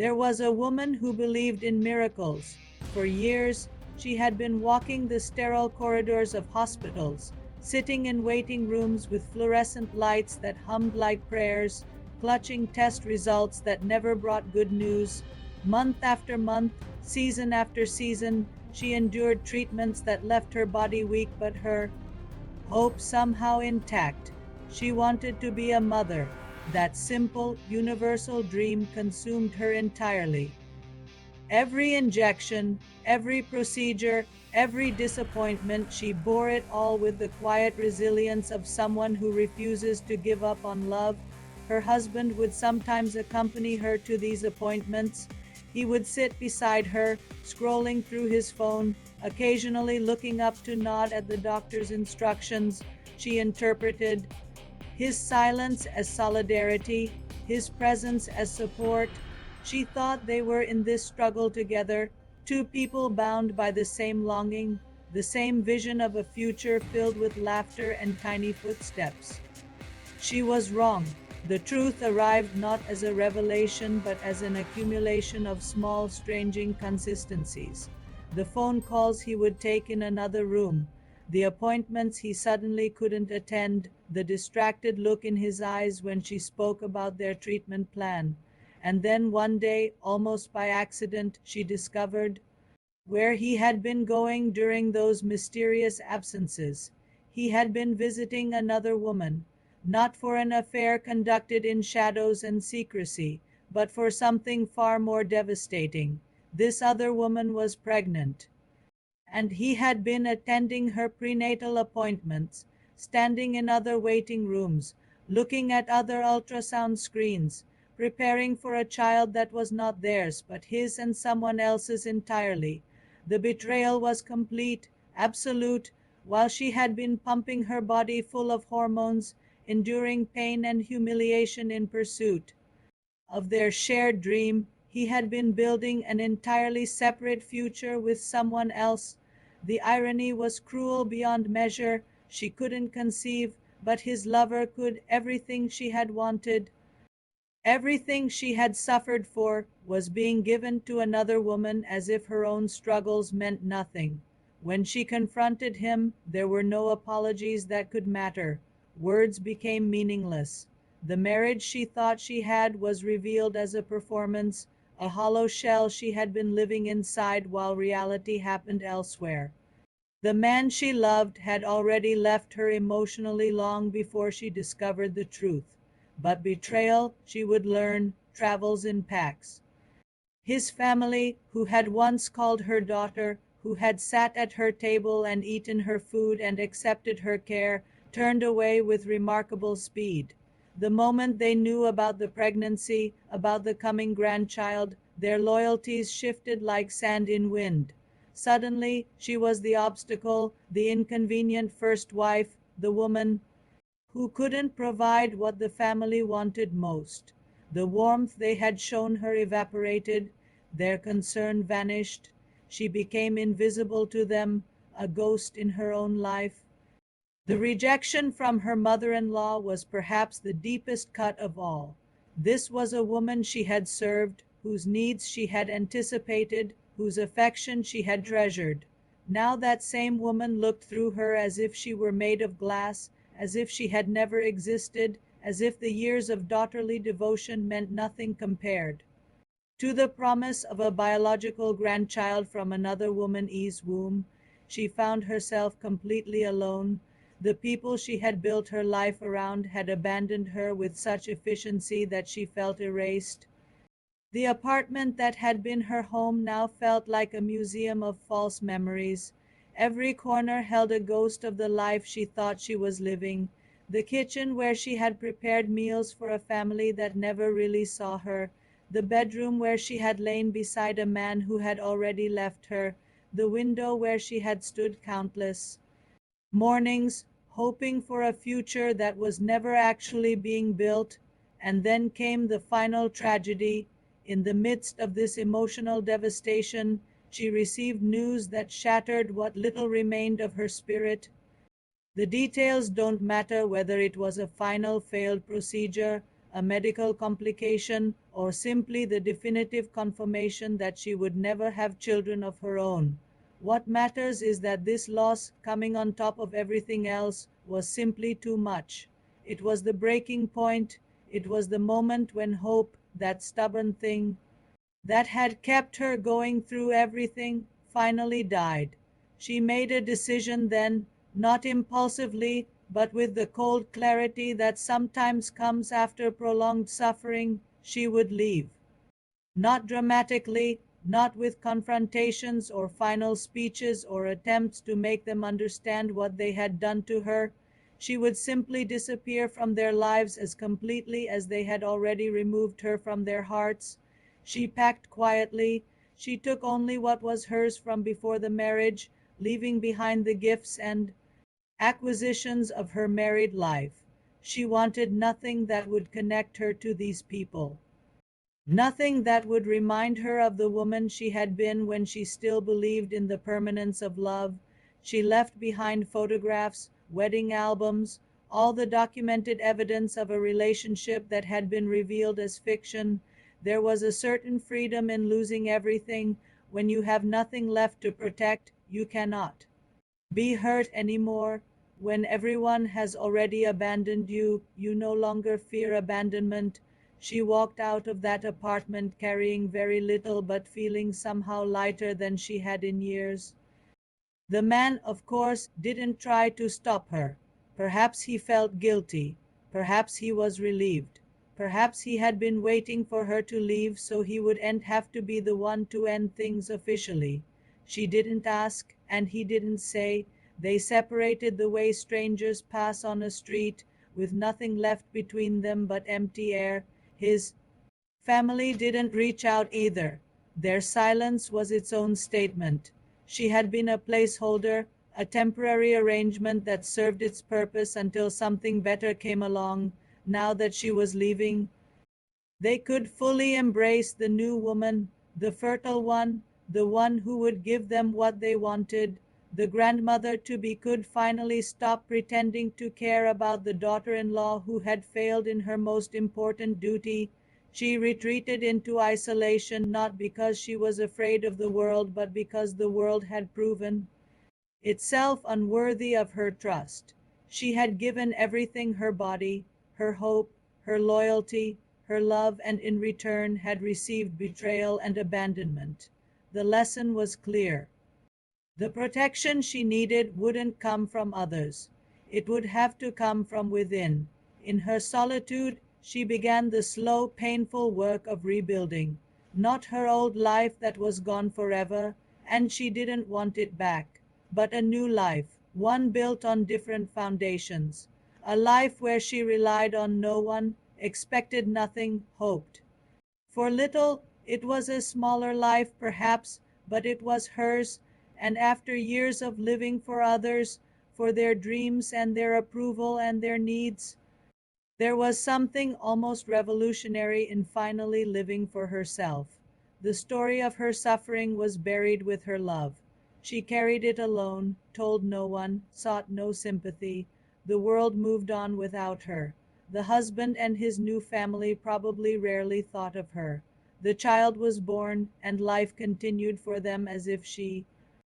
There was a woman who believed in miracles. For years, she had been walking the sterile corridors of hospitals, sitting in waiting rooms with fluorescent lights that hummed like prayers, clutching test results that never brought good news. Month after month, season after season, she endured treatments that left her body weak but her hope somehow intact. She wanted to be a mother. That simple, universal dream consumed her entirely. Every injection, every procedure, every disappointment, she bore it all with the quiet resilience of someone who refuses to give up on love. Her husband would sometimes accompany her to these appointments. He would sit beside her, scrolling through his phone, occasionally looking up to nod at the doctor's instructions. She interpreted his silence as solidarity, his presence as support. She thought they were in this struggle together, two people bound by the same longing, the same vision of a future filled with laughter and tiny footsteps. She was wrong. The truth arrived not as a revelation but as an accumulation of small, strange inconsistencies. The phone calls he would take in another room, the appointments he suddenly couldn't attend, the distracted look in his eyes when she spoke about their treatment plan. And then one day, almost by accident, she discovered where he had been going during those mysterious absences. He had been visiting another woman, not for an affair conducted in shadows and secrecy, but for something far more devastating. This other woman was pregnant, and he had been attending her prenatal appointments, standing in other waiting rooms, looking at other ultrasound screens, preparing for a child that was not theirs but his and someone else's entirely. The betrayal was complete, absolute, while she had been pumping her body full of hormones, enduring pain and humiliation in pursuit of their shared dream. He had been building an entirely separate future with someone else. The irony was cruel beyond measure. She couldn't conceive, but his lover could. Everything she had wanted, everything she had suffered for, was being given to another woman as if her own struggles meant nothing. When she confronted him, there were no apologies that could matter. Words became meaningless. The marriage she thought she had was revealed as a performance, a hollow shell she had been living inside while reality happened elsewhere. The man she loved had already left her emotionally long before she discovered the truth. But betrayal, she would learn, travels in packs. His family, who had once called her daughter, who had sat at her table and eaten her food and accepted her care, turned away with remarkable speed. The moment they knew about the pregnancy, about the coming grandchild, their loyalties shifted like sand in wind. Suddenly, she was the obstacle, the inconvenient first wife, the woman who couldn't provide what the family wanted most. The warmth they had shown her evaporated, their concern vanished. She became invisible to them, a ghost in her own life. The rejection from her mother-in-law was perhaps the deepest cut of all. This was a woman she had served, whose needs she had anticipated, whose affection she had treasured. Now that same woman looked through her as if she were made of glass, as if she had never existed, as if the years of daughterly devotion meant nothing compared to the promise of a biological grandchild from another woman's womb. She found herself completely alone. The people she had built her life around had abandoned her with such efficiency that she felt erased. The apartment that had been her home now felt like a museum of false memories. Every corner held a ghost of the life she thought she was living. The kitchen where she had prepared meals for a family that never really saw her, the bedroom where she had lain beside a man who had already left her, the window where she had stood countless mornings, hoping for a future that was never actually being built. And then came the final tragedy. In the midst of this emotional devastation, she received news that shattered what little remained of her spirit. The details don't matter, whether it was a final failed procedure, a medical complication, or simply the definitive confirmation that she would never have children of her own. What matters is that this loss, coming on top of everything else, was simply too much. It was the breaking point. It was the moment when hope, that stubborn thing that had kept her going through everything, finally died. She made a decision then, not impulsively, but with the cold clarity that sometimes comes after prolonged suffering. She would leave. Not dramatically, not with confrontations or final speeches or attempts to make them understand what they had done to her. She would simply disappear from their lives as completely as they had already removed her from their hearts. She packed quietly. She took only what was hers from before the marriage, leaving behind the gifts and acquisitions of her married life. She wanted nothing that would connect her to these people. Nothing that would remind her of the woman she had been when she still believed in the permanence of love. She left behind photographs, wedding albums, all the documented evidence of a relationship that had been revealed as fiction. There was a certain freedom in losing everything. When you have nothing left to protect, you cannot be hurt anymore. When everyone has already abandoned you, you no longer fear abandonment. She walked out of that apartment carrying very little but feeling somehow lighter than she had in years. The man, of course, didn't try to stop her. Perhaps he felt guilty. Perhaps he was relieved. Perhaps he had been waiting for her to leave so he wouldn't have to be the one to end things officially. She didn't ask, and he didn't say. They separated the way strangers pass on a street, with nothing left between them but empty air. His family didn't reach out either. Their silence was its own statement. She had been a placeholder, a temporary arrangement that served its purpose until something better came along. Now that she was leaving, they could fully embrace the new woman, the fertile one, the one who would give them what they wanted. The grandmother-to-be could finally stop pretending to care about the daughter-in-law who had failed in her most important duty. She retreated into isolation not because she was afraid of the world, but because the world had proven itself unworthy of her trust. She had given everything, her body, her hope, her loyalty, her love, and in return had received betrayal and abandonment. The lesson was clear. The protection she needed wouldn't come from others. It would have to come from within. In her solitude, she began the slow, painful work of rebuilding. Not her old life that was gone forever, and she didn't want it back, but a new life, one built on different foundations. A life where she relied on no one, expected nothing, hoped for little. It was a smaller life, perhaps, but it was hers, and after years of living for others, for their dreams and their approval and their needs, there was something almost revolutionary in finally living for herself. The story of her suffering was buried with her love. She carried it alone, told no one, sought no sympathy. The world moved on without her. The husband and his new family probably rarely thought of her. The child was born, and life continued for them as if she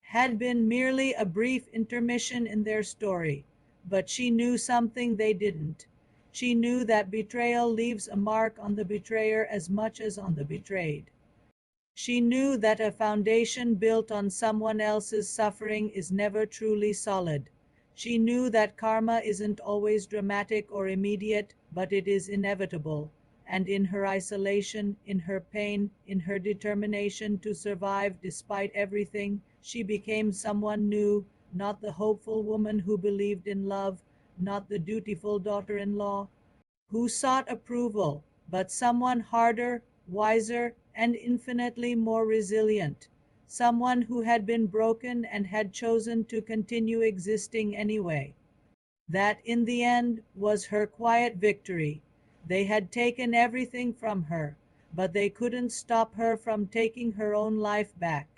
had been merely a brief intermission in their story. But she knew something they didn't. She knew that betrayal leaves a mark on the betrayer as much as on the betrayed. She knew that a foundation built on someone else's suffering is never truly solid. She knew that karma isn't always dramatic or immediate, but it is inevitable. And in her isolation, in her pain, in her determination to survive despite everything, she became someone new, not the hopeful woman who believed in love, not the dutiful daughter-in-law who sought approval, but someone harder, wiser, and infinitely more resilient. Someone who had been broken and had chosen to continue existing anyway. That, in the end, was her quiet victory. They had taken everything from her, but they couldn't stop her from taking her own life back.